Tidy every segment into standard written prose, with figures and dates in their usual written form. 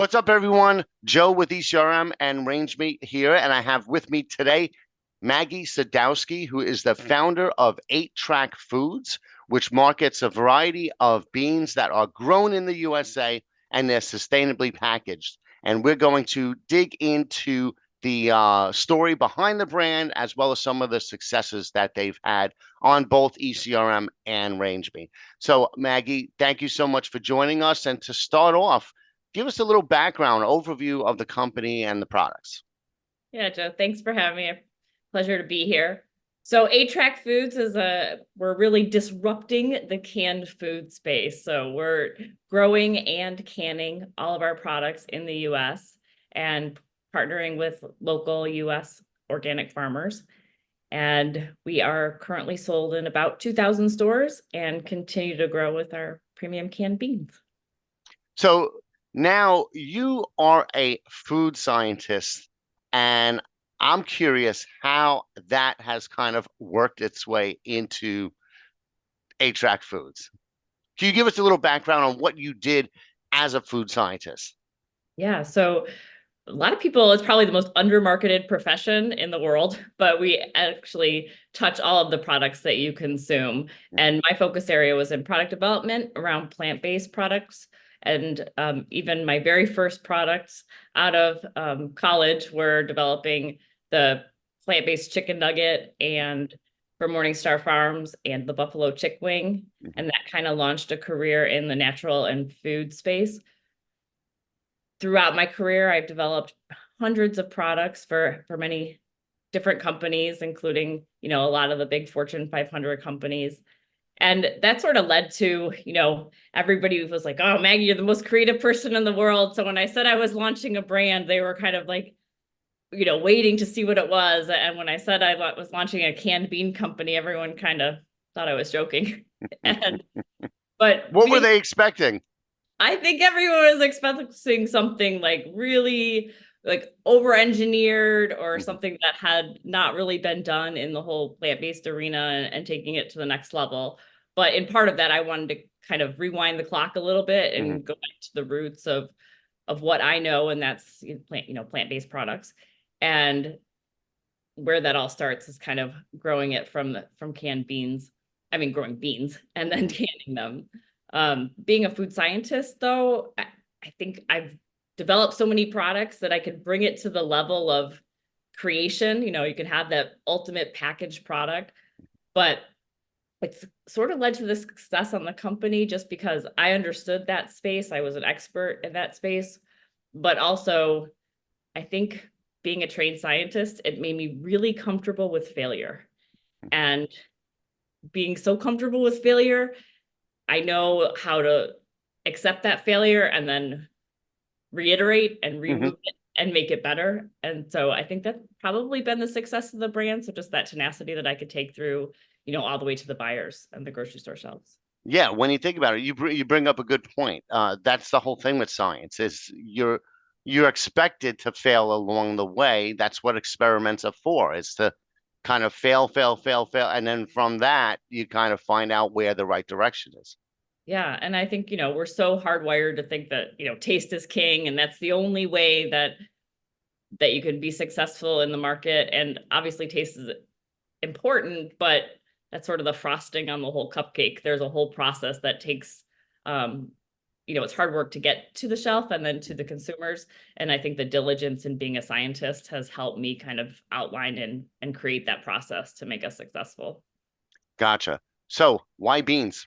What's up, everyone? Joe with ECRM and RangeMe here, and I have with me today Maggie Sadowski, who is the founder of 8-Track Foods, which markets a variety of beans that are grown in the USA and they're sustainably packaged. And we're going to dig into the story behind the brand as well as some of the successes that they've had on both ECRM and RangeMe. So, Maggie, thank you so much for joining us. And to start off, give us a little background overview of the company and the products. Yeah, Joe, thanks for having me. Pleasure to be here. So 8-Track Foods we're really disrupting the canned food space. So we're growing and canning all of our products in the US and partnering with local US organic farmers. And we are currently sold in about 2,000 stores and continue to grow with our premium canned beans. So now you are a food scientist, and I'm curious how that has kind of worked its way into 8-Track Foods. Can you give us a little background on what you did as a food scientist? Yeah, so a lot of people, it's probably the most undermarketed profession in the world, but we actually touch all of the products that you consume. And my focus area was in product development around plant-based products. And even my very first products out of college were developing the plant-based chicken nugget and for Morningstar Farms and the buffalo chick wing. And that kind of launched a career in the natural and food space. Throughout my career, I've developed hundreds of products for many different companies, including, a lot of the big Fortune 500 companies. And that sort of led to, everybody was like, oh, Maggie, you're the most creative person in the world. So when I said I was launching a brand, they were kind of like, waiting to see what it was. And when I said I was launching a canned bean company, everyone kind of thought I was joking. But What were they expecting? I think everyone was expecting something like really like over-engineered or something that had not really been done in the whole plant-based arena and taking it to the next level. But in part of that, I wanted to kind of rewind the clock a little bit and go back to the roots of what I know, and that's plant-based products. And where that all starts is kind of growing it from canned beans. I mean, growing beans and then canning them. Being a food scientist, though, I think I've developed so many products that I could bring it to the level of creation. You can have that ultimate packaged product, but it's sort of led to the success on the company just because I understood that space. I was an expert in that space, but also I think being a trained scientist, it made me really comfortable with failure. And being so comfortable with failure, I know how to accept that failure and then reiterate and remove it and make it better. And so I think that's probably been the success of the brand. So just that tenacity that I could take through, all the way to the buyers and the grocery store shelves. Yeah, when you think about it, you bring up a good point. That's the whole thing with science is you're expected to fail along the way. That's what experiments are for, is to kind of fail, fail, fail, fail, and then from that you kind of find out where the right direction is. Yeah, and I think, we're so hardwired to think that, taste is king and that's the only way that you can be successful in the market. And obviously taste is important, but that's sort of the frosting on the whole cupcake. There's a whole process that takes, it's hard work to get to the shelf and then to the consumers. And I think the diligence in being a scientist has helped me kind of outline and create that process to make us successful. Gotcha. So why beans?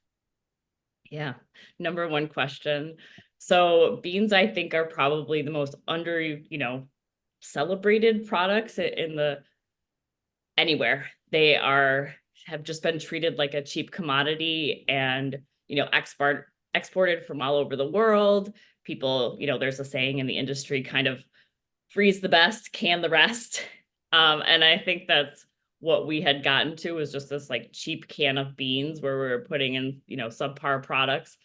Yeah, number one question. So beans, I think, are probably the most celebrated products in the anywhere. They have just been treated like a cheap commodity and, exported from all over the world. People, there's a saying in the industry, kind of freeze the best, can the rest. And I think that's what we had gotten to, was just this like cheap can of beans where we were putting in, subpar products.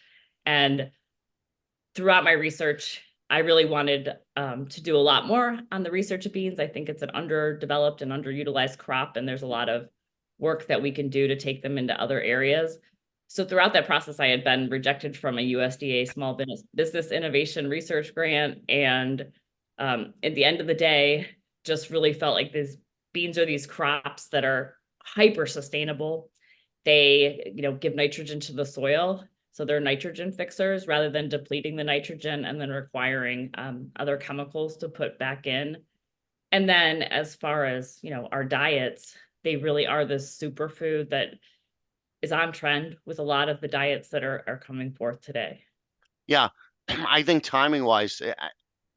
And throughout my research, I really wanted to do a lot more on the research of beans. I think it's an underdeveloped and underutilized crop, and there's a lot of work that we can do to take them into other areas. So throughout that process, I had been rejected from a USDA Small Business Innovation Research Grant, and at the end of the day, just really felt like these beans are these crops that are hyper sustainable. They, give nitrogen to the soil, so they're nitrogen fixers rather than depleting the nitrogen and then requiring other chemicals to put back in. And then as far as, our diets, they really are this superfood that is on trend with a lot of the diets that are coming forth today. Yeah, I think timing wise,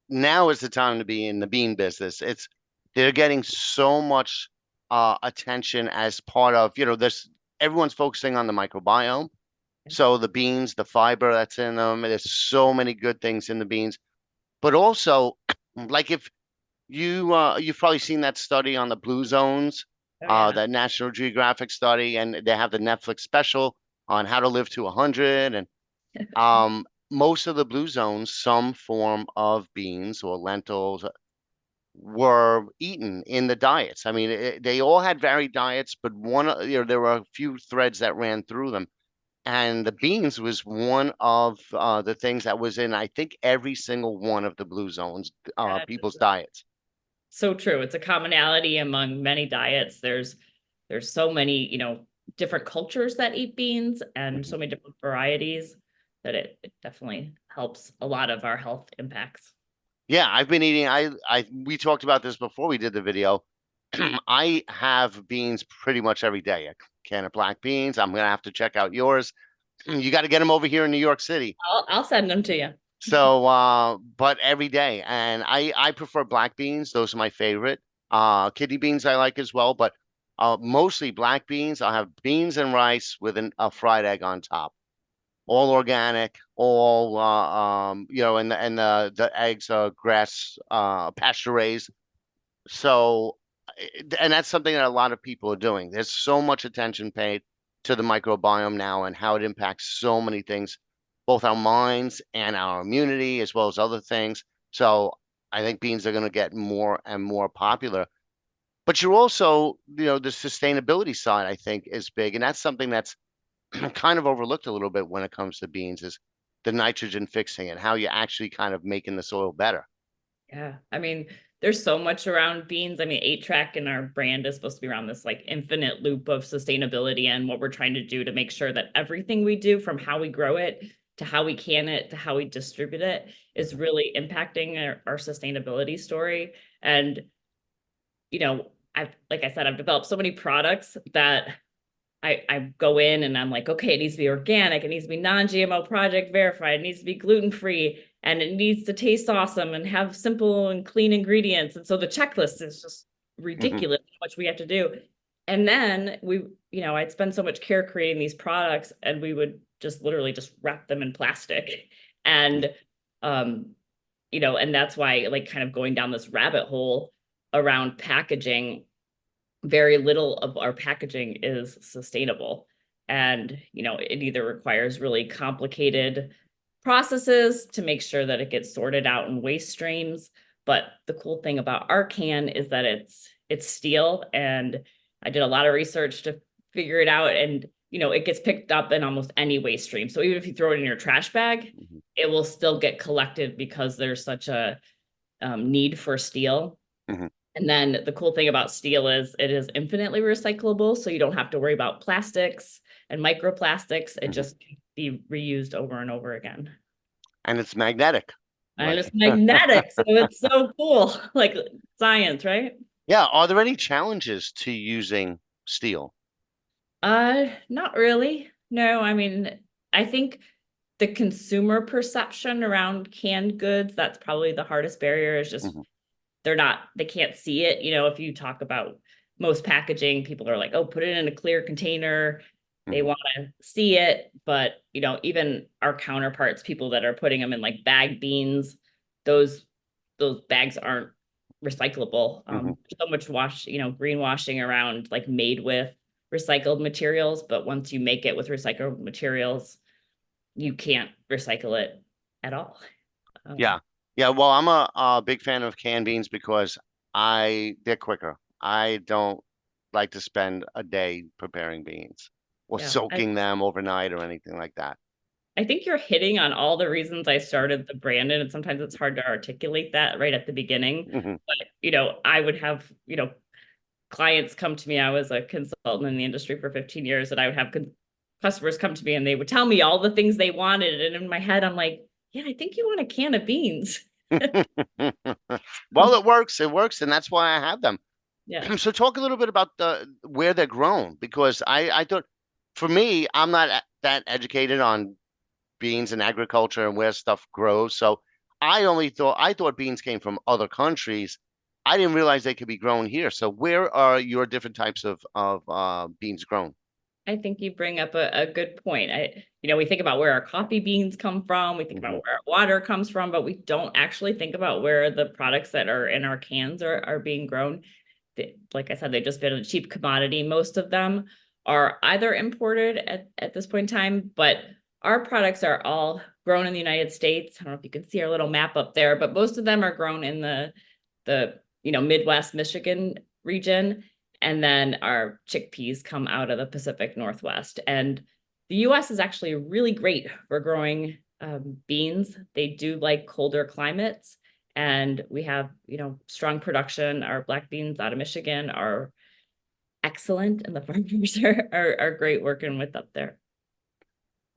now is the time to be in the bean business. They're getting so much attention as part of, this everyone's focusing on the microbiome. So the beans, the fiber that's in them, there's so many good things in the beans. But also, like if you've probably seen that study on the blue zones, Oh yeah. that National Geographic study, and they have the Netflix special on how to live to 100. And most of the blue zones, some form of beans or lentils were eaten in the diets. I mean, they all had varied diets, but there were a few threads that ran through them. And the beans was one of the things that was in, I think, every single one of the blue zones, Yeah, people's diets. so true. It's a commonality among many diets. There's so many, different cultures that eat beans and Mhm. so many different varieties that it definitely helps a lot of our health impacts. Yeah, I've been eating. We talked about this before we did the video. I have beans pretty much every day. A can of black beans. I'm gonna have to check out yours. You got to get them over here in New York City. I'll send them to you. So, but every day, and I prefer black beans. Those are my favorite. Kidney beans I like as well, but mostly black beans. I'll have beans and rice with a fried egg on top. All organic, all and the eggs are grass pasture raised. So, and that's something that a lot of people are doing. There's so much attention paid to the microbiome now and how it impacts so many things, both our minds and our immunity, as well as other things. So I think beans are going to get more and more popular. But you're also, the sustainability side, I think, is big. And that's something that's kind of overlooked a little bit when it comes to beans is the nitrogen fixing and how you're actually kind of making the soil better. Yeah. I mean, there's so much around beans. I mean, 8-track in our brand is supposed to be around this like infinite loop of sustainability and what we're trying to do to make sure that everything we do, from how we grow it to how we can it to how we distribute it, is Mhm, really impacting our sustainability story. And, like I said, I've developed so many products that I go in and I'm like, okay, it needs to be organic, it needs to be non-GMO project verified, it needs to be gluten-free, and it needs to taste awesome and have simple and clean ingredients. And so the checklist is just mhm, ridiculous how much we have to do. And then I'd spend so much care creating these products, and we would just literally just wrap them in plastic. And um, and that's why, like, kind of going down this rabbit hole around packaging, very little of our packaging is sustainable. And, it either requires really complicated processes to make sure that it gets sorted out in waste streams. But the cool thing about our can is that it's steel. And I did a lot of research to figure it out. And, it gets picked up in almost any waste stream. So even if you throw it in your trash bag, mhm, it will still get collected because there's such a need for steel. mhm, And then the cool thing about steel is it is infinitely recyclable, so you don't have to worry about plastics and microplastics. It mhm. just can be reused over and over again. And it's magnetic. And Like, it's magnetic, so it's so cool, like science, right? yeah. Are there any challenges to using steel? Not really. No, I mean, I think the consumer perception around canned goods, that's probably the hardest barrier, is just Mhm, they can't see it. If you talk about most packaging, people are like, oh, put it in a clear container. They mhm, want to see it. But, even our counterparts, people that are putting them in like bag beans, those bags aren't recyclable. mhm. So much greenwashing around, like, made with recycled materials, but once you make it with recycled materials, you can't recycle it at all. Um, Yeah. Yeah. Well, I'm a big fan of canned beans because they're quicker. I don't like to spend a day preparing beans or Yeah. soaking them overnight or anything like that. I think you're hitting on all the reasons I started the brand, and sometimes it's hard to articulate that right at the beginning. Hmm. But, I would have, clients come to me. I was a consultant in the industry for 15 years, and I would have customers come to me and they would tell me all the things they wanted. And in my head, I'm like, yeah, I think you want a can of beans. Well, it works. It works, and that's why I have them. Yes. So talk a little bit about the where they're grown because I thought for me, I'm not that educated on beans and agriculture and where stuff grows. So I thought beans came from other countries. I didn't realize they could be grown here. So where are your different types of beans grown? I think you bring up a good point. We think about where our coffee beans come from, we think about Hmm. where our water comes from, but we don't actually think about where the products that are in our cans are being grown. Like I said, they've just been a cheap commodity. Most of them are either imported at this point in time, but our products are all grown in the United States. I don't know if you can see our little map up there, but most of them are grown in the Midwest Michigan region. And then our chickpeas come out of the Pacific Northwest. And the US is actually really great for growing beans. They do like colder climates. And we have, strong production. Our black beans out of Michigan are excellent, and the farmers are great working with up there.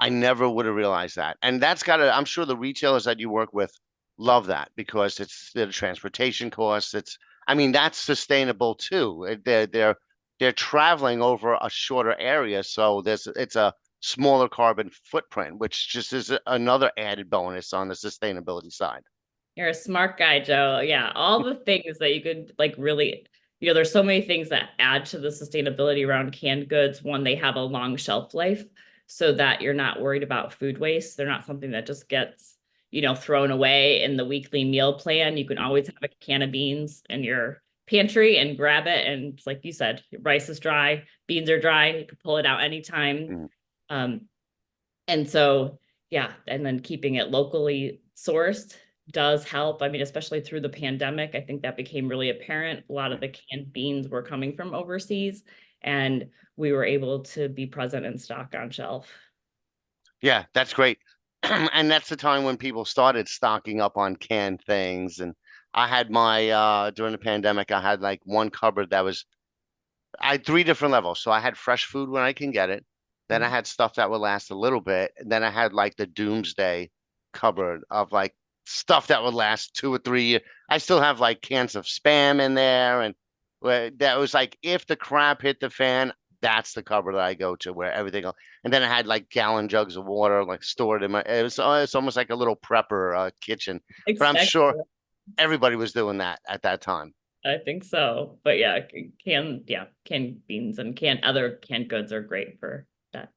I never would have realized that. And that's I'm sure the retailers that you work with love that because it's the transportation costs. I mean, that's sustainable too. They're traveling over a shorter area. So it's a smaller carbon footprint, which just is another added bonus on the sustainability side. You're a smart guy, Joe. Yeah, all the things that you could like really, there's so many things that add to the sustainability around canned goods. One, they have a long shelf life so that you're not worried about food waste. They're not something that just gets, thrown away in the weekly meal plan. You can Mhm. always have a can of beans in your pantry and grab it. And like you said, rice is dry, beans are dry. You can pull it out anytime. Mhm. Um, and so, yeah, and then keeping it locally sourced does help. I mean, especially through the pandemic, I think that became really apparent. A lot of the canned beans were coming from overseas, and we were able to be present in stock on shelf. Yeah, that's great. And that's the time when people started stocking up on canned things. And I had during the pandemic, I had like one cupboard I had three different levels. So I had fresh food when I can get it. Then I Mhm. had stuff that would last a little bit. And then I had like the doomsday cupboard of like stuff that would last 2 or 3 years. I still have like cans of spam in there. And where that was like, if the crap hit the fan, that's the cupboard that I go to where everything else. And then I had like gallon jugs of water like stored in it's almost like a little prepper kitchen. But I'm Exactly. sure everybody was doing that at that time. I think so. But yeah, canned beans and other canned goods are great for that.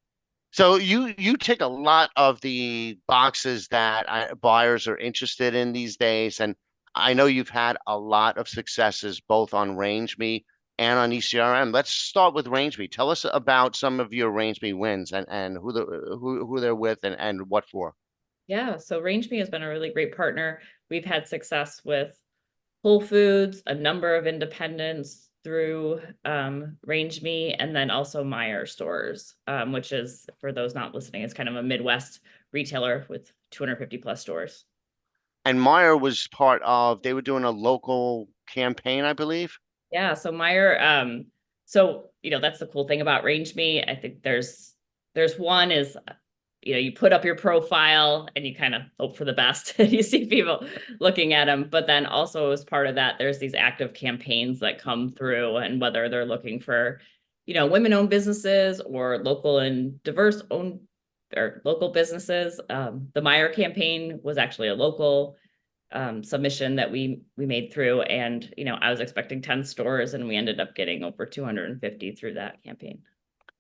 So you take a lot of the boxes that buyers are interested in these days, and I know you've had a lot of successes both on RangeMe and on ECRM. Let's start with RangeMe. Tell us about some of your RangeMe wins and who they're with and what for. Yeah, so RangeMe has been a really great partner. We've had success with Whole Foods, a number of independents through RangeMe, and then also Meyer stores, which is, for those not listening, is kind of a Midwest retailer with 250 plus stores. And Meyer was part of, they were doing a local campaign, I believe. Yeah, so Meyer, that's the cool thing about RangeMe. I think there's one is you put up your profile and you kind of hope for the best and you see people looking at them. But then also as part of that, there's these active campaigns that come through, and whether they're looking for, women-owned businesses or local and diverse owned or local businesses. The Meyer campaign was actually a local submission that we made through, and I was expecting 10 stores and we ended up getting over 250 through that campaign.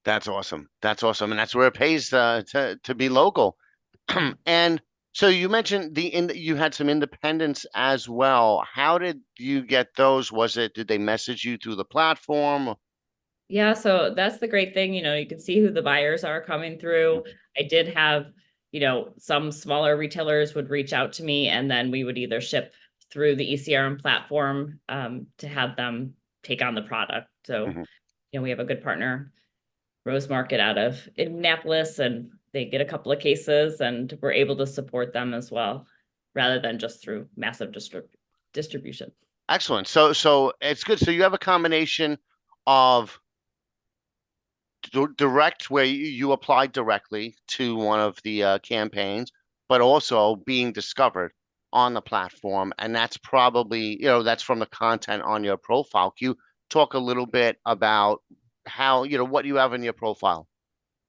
That's awesome. That's awesome. And that's where it pays to be local. Yeah. And so you mentioned you had some independents as well. How did you get those? Did they message you through the platform? Yeah, so that's the great thing. You can see who the buyers are coming through. I did have, some smaller retailers would reach out to me, and then we would either ship through the ECRM platform to have them take on the product. So, Mhm. we have a good partner. Rose Market out of Indianapolis, and they get a couple of cases, and we're able to support them as well, rather than just through massive distribution. Excellent. So it's good. So you have a combination of direct where you applied directly to one of the campaigns, but also being discovered on the platform. And that's probably, that's from the content on your profile. Can you talk a little bit about how, what you have in your profile?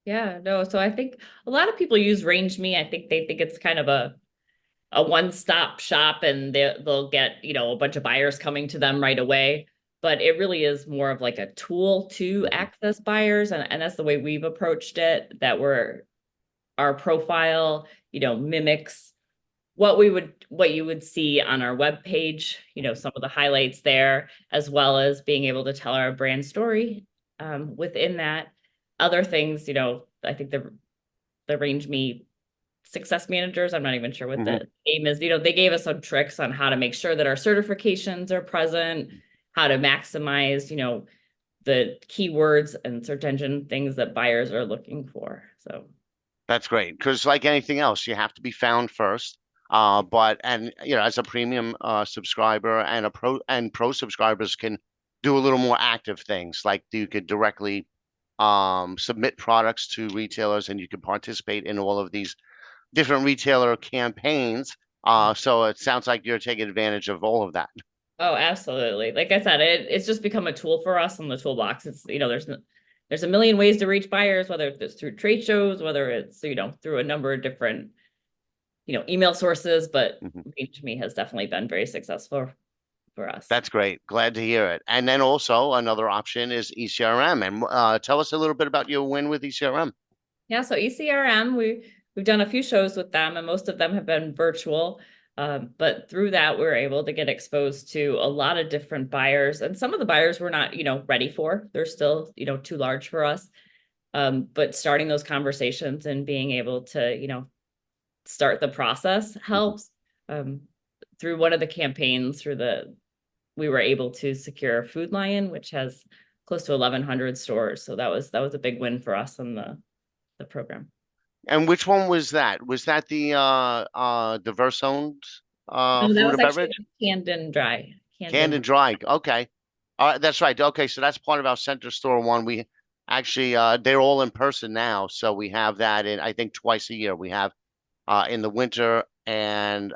Yeah, no, so I think a lot of people use RangeMe. I think they think it's kind of a one-stop shop, and they'll get, a bunch of buyers coming to them right away. But it really is more of like a tool to Mhm. access buyers. And that's the way we've approached it, that our profile, mimics what you would see on our webpage, some of the highlights there, as well as being able to tell our brand story within that. Other things, I think the Range Me success managers, I'm not even sure what Mhm. the name is, they gave us some tricks on how to make sure that our certifications are present, how to maximize, the keywords and search engine things that buyers are looking for. So That's great because, like anything else, you have to be found first. And as a premium subscriber and a pro subscribers can do a little more active things, like you could directly submit products to retailers, and you can participate in all of these different retailer campaigns. So it sounds like you're taking advantage of all of that. oh, absolutely. Like I said, it's just become a tool for us on the toolbox. It's, there's a million ways to reach buyers, whether it's through trade shows, whether it's, through a number of different, email sources, but Mhm. ReachMe has definitely been very successful for us. That's great. Glad to hear it. And then also another option is ECRM. And tell us a little bit about your win with ECRM. Yeah, so ECRM, we've done a few shows with them, and most of them have been virtual. But through that, we were able to get exposed to a lot of different buyers, and some of the buyers we're not, ready for. They're still, too large for us. But starting those conversations and being able to, start the process Mhm. helps. Um, through one of the campaigns, we were able to secure Food Lion, which has close to 1,100 stores. So that was a big win for us in the program. And which one was that? Was that the diverse owned No, that food was and actually beverage? canned and dry. Canned Canned and and dry. Okay. That's right. Okay, so that's part of our center store one. We actually they're all in person now, so we have that in I think twice a year. We have in the winter and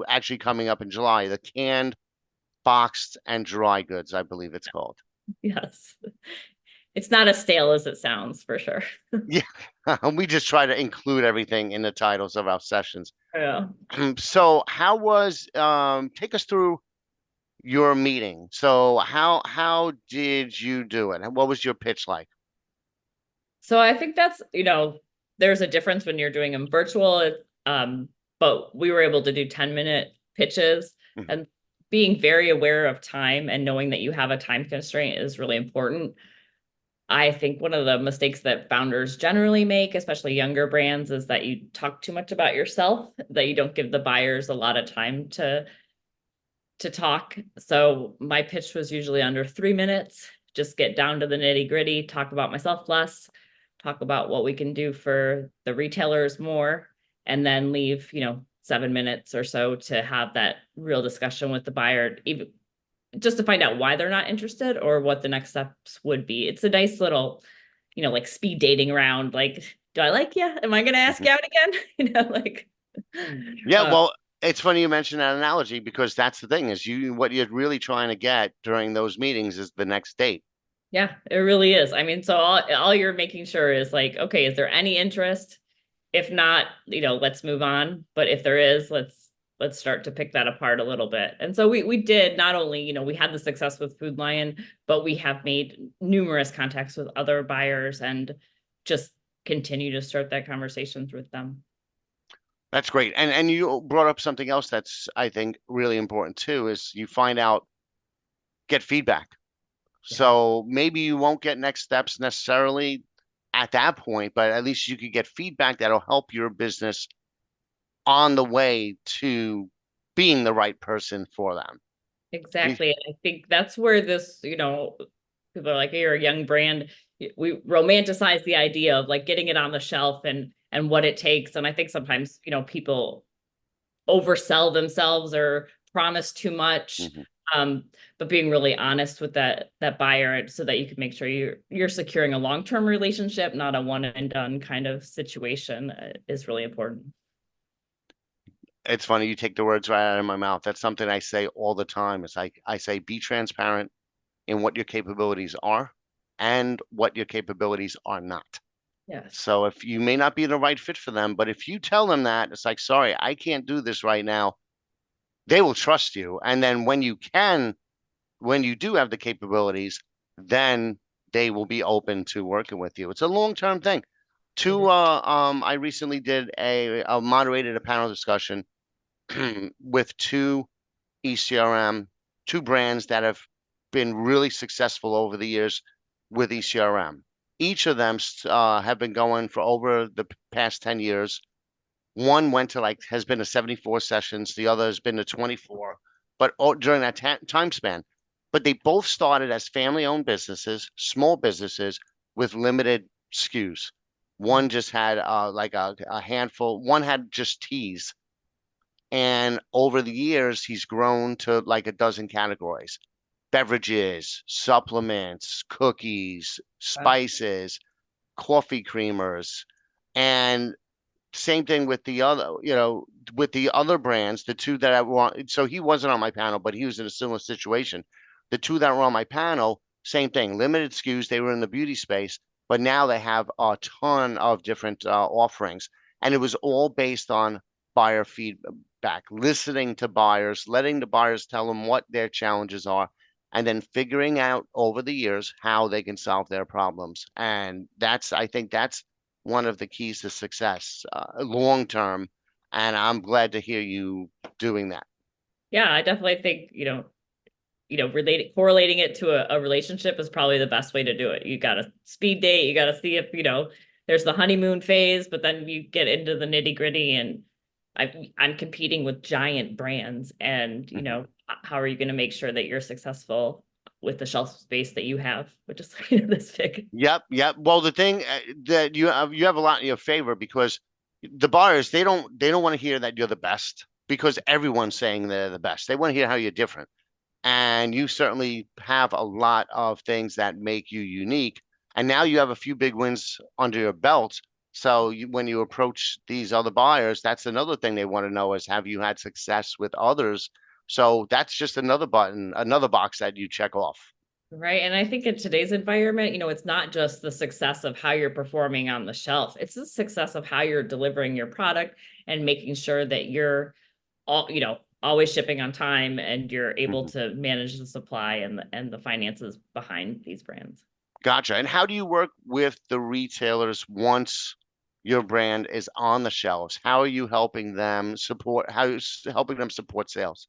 actually coming up in July, the canned, boxed, and dry goods, I believe it's called. yes. It's not as stale as it sounds for sure. Yeah, we just try to include everything in the titles of our sessions. Yeah. So how was take us through your meeting. So how did you do it? What was your pitch like? So I think that's, there's a difference when you're doing them virtual. Um, but we were able to do 10-minute pitches, Mhm. and being very aware of time and knowing that you have a time constraint is really important. I think one of the mistakes that founders generally make, especially younger brands, is that you talk too much about yourself, that you don't give the buyers a lot of time to talk. So my pitch was usually under 3 minutes, just get down to the nitty gritty, talk about myself less, talk about what we can do for the retailers more, and then leave, 7 minutes or so to have that real discussion with the buyer, even just to find out why they're not interested or what the next steps would be. It's a nice little, like speed dating round. Like, do I like you? Am I going to ask Mhm. you out again? Like, Yeah, uh, well, it's funny you mention that analogy because that's the thing is what you're really trying to get during those meetings is the next date. yeah, it really is. I mean, so all you're making sure is like, okay, is there any interest? If not, let's move on. But if there is, let's start to pick that apart a little bit. And so we did not only, we had the success with Food Lion, but we have made numerous contacts with other buyers and just continue to start that conversations with them. That's great. And you brought up something else that's I think really important too is you find out get feedback. Yeah, So maybe you won't get next steps necessarily at that point, but at least you could get feedback that'll help your business on the way to being the right person for them. exactly. And I think that's where this, people are like, you're a young brand. we romanticize the idea of like getting it on the shelf and what it takes. And I think sometimes, people oversell themselves or promise too much. Mhm. Um, but being really honest with that buyer so that you can make sure you're securing a long-term relationship, not a one and done kind of situation, is really important. It's funny, you take the words right out of my mouth. That's something I say all the time. It's like I say, be transparent in what your capabilities are and what your capabilities are not. Yes. So if you may not be the right fit for them, but if you tell them that, it's like, sorry, I can't do this right now, they will trust you. And then when you do have the capabilities, then they will be open to working with you. It's a long-term thing. It is. I recently did a moderated a panel discussion with two ECRM, two brands that have been really successful over the years with ECRM. Each of them have been going for over the past 10 years. One went to like has been to 74 sessions, the other has been to 24, but during that time span. But they both started as family-owned businesses, small businesses with limited SKUs. One just had like a handful, one had just teas, and over the years, he's grown to like a dozen categories: beverages, supplements, cookies, Wow. spices, coffee creamers. And same thing with the other, with the other brands, the two that I want. So he wasn't on my panel, but he was in a similar situation. The two that were on my panel, same thing, limited SKUs. They were in the beauty space, but now they have a ton of different offerings. And it was all based on buyer feedback, listening to buyers, letting the buyers tell them what their challenges are, and then figuring out over the years how they can solve their problems. And I think that's one of the keys to success long term. And I'm glad to hear you doing that. Yeah, I definitely think, correlating it to a relationship is probably the best way to do it. You got to speed date, you got to see if, there's the honeymoon phase, but then you get into the nitty gritty and I'm competing with giant brands and, Mhm. how are you going to make sure that you're successful with the shelf space that you have, which is this big. Yep, yep. Well, the thing that you have a lot in your favor because the buyers they don't want to hear that you're the best because everyone's saying they're the best. They want to hear how you're different. And you certainly have a lot of things that make you unique. And now you have a few big wins under your belt. So when you approach these other buyers, that's another thing they want to know is have you had success with others? So that's just another button, another box that you check off. Right. And I think in today's environment, it's not just the success of how you're performing on the shelf, it's the success of how you're delivering your product and making sure that you're always shipping on time and you're able Mhm. to manage the supply and the finances behind these brands. Gotcha. And how do you work with the retailers once your brand is on the shelves? How are you helping them support, helping them support sales?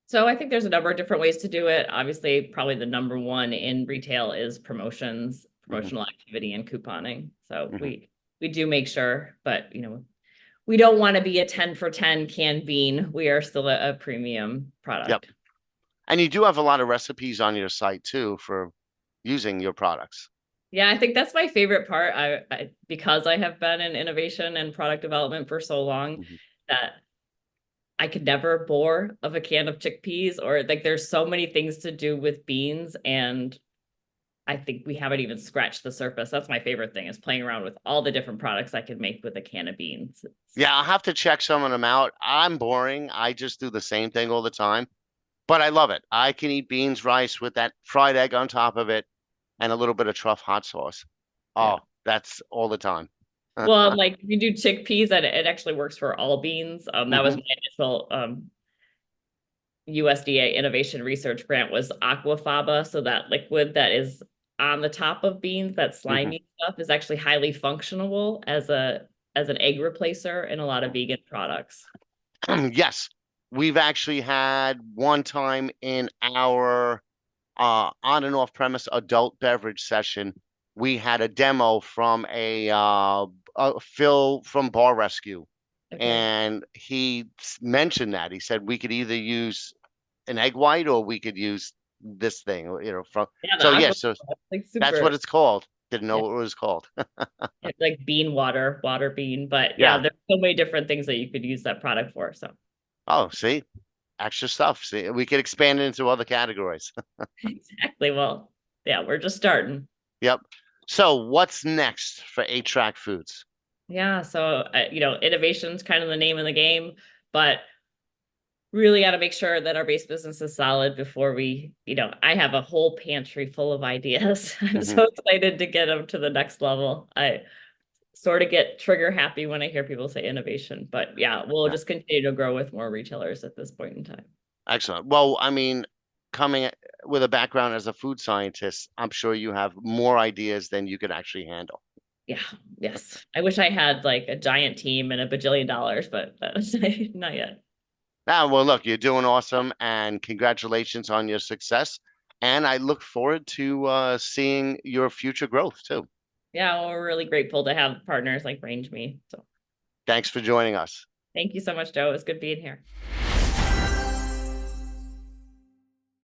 So I think there's a number of different ways to do it. Obviously, probably the number one in retail is promotions, Hmm. promotional activity, and couponing. So Hmm. we do make sure, but we don't want to be a 10 for 10 canned bean. We are still a premium Yep. product. And you do have a lot of recipes on your site too for using your products. Yeah, I think that's my favorite part. Because I have been in innovation and product development for so long Mhm. that I could never bore of a can of chickpeas or like there's so many things to do with beans and I think we haven't even scratched the surface. That's my favorite thing is playing around with all the different products I could make with a can of beans. Yeah, I'll have to check some of them out. I'm boring. I just do the same thing all the time, but I love it. I can eat beans, rice with that fried egg on top of it and a little bit of truff hot sauce. Yeah. Oh, that's all the time. Well, like if you do chickpeas, and it actually works for all beans. That was Hmm. my initial USDA innovation research grant was aquafaba. So that liquid that is on the top of beans, that Hmm. slimy stuff is actually highly functional as an egg replacer in a lot of vegan products. Yes, we've actually had one time in our on and off premise adult beverage session, we had a demo from a Phil from Bar Rescue, Okay. and he mentioned that he said we could either use an egg white or we could use this thing, from. Yeah, the So aquafaba, yes, so like that's what super. it's called. Didn't know Yeah. what it was called. It's like bean water, water bean. But yeah, Yeah. there's so many different things that you could use that product for. So Oh, see, extra stuff. See, we could expand it into other categories. exactly. Well, yeah, we're just starting. Yep. So what's next for 8-Track Foods? Yeah. So, innovation's kind of the name of the game, but really got to make sure that our base business is solid before I have a whole pantry full of ideas. I'm Hmm. so excited to get them to the next level. I sort of get trigger happy when I hear people say innovation, but yeah, we'll Yeah, just continue to grow with more retailers at this point in time. excellent. Well, I mean, coming with a background as a food scientist, I'm sure you have more ideas than you could actually handle. Yeah, yes. I wish I had like a giant team and a bajillion dollars, but that's not yet. Ah, well, look, you're doing awesome, and congratulations on your success. And I look forward to seeing your future growth too. Yeah, well, we're really grateful to have partners like RangeMe. So Thanks for joining us. thank you so much, Joe. It was good being here.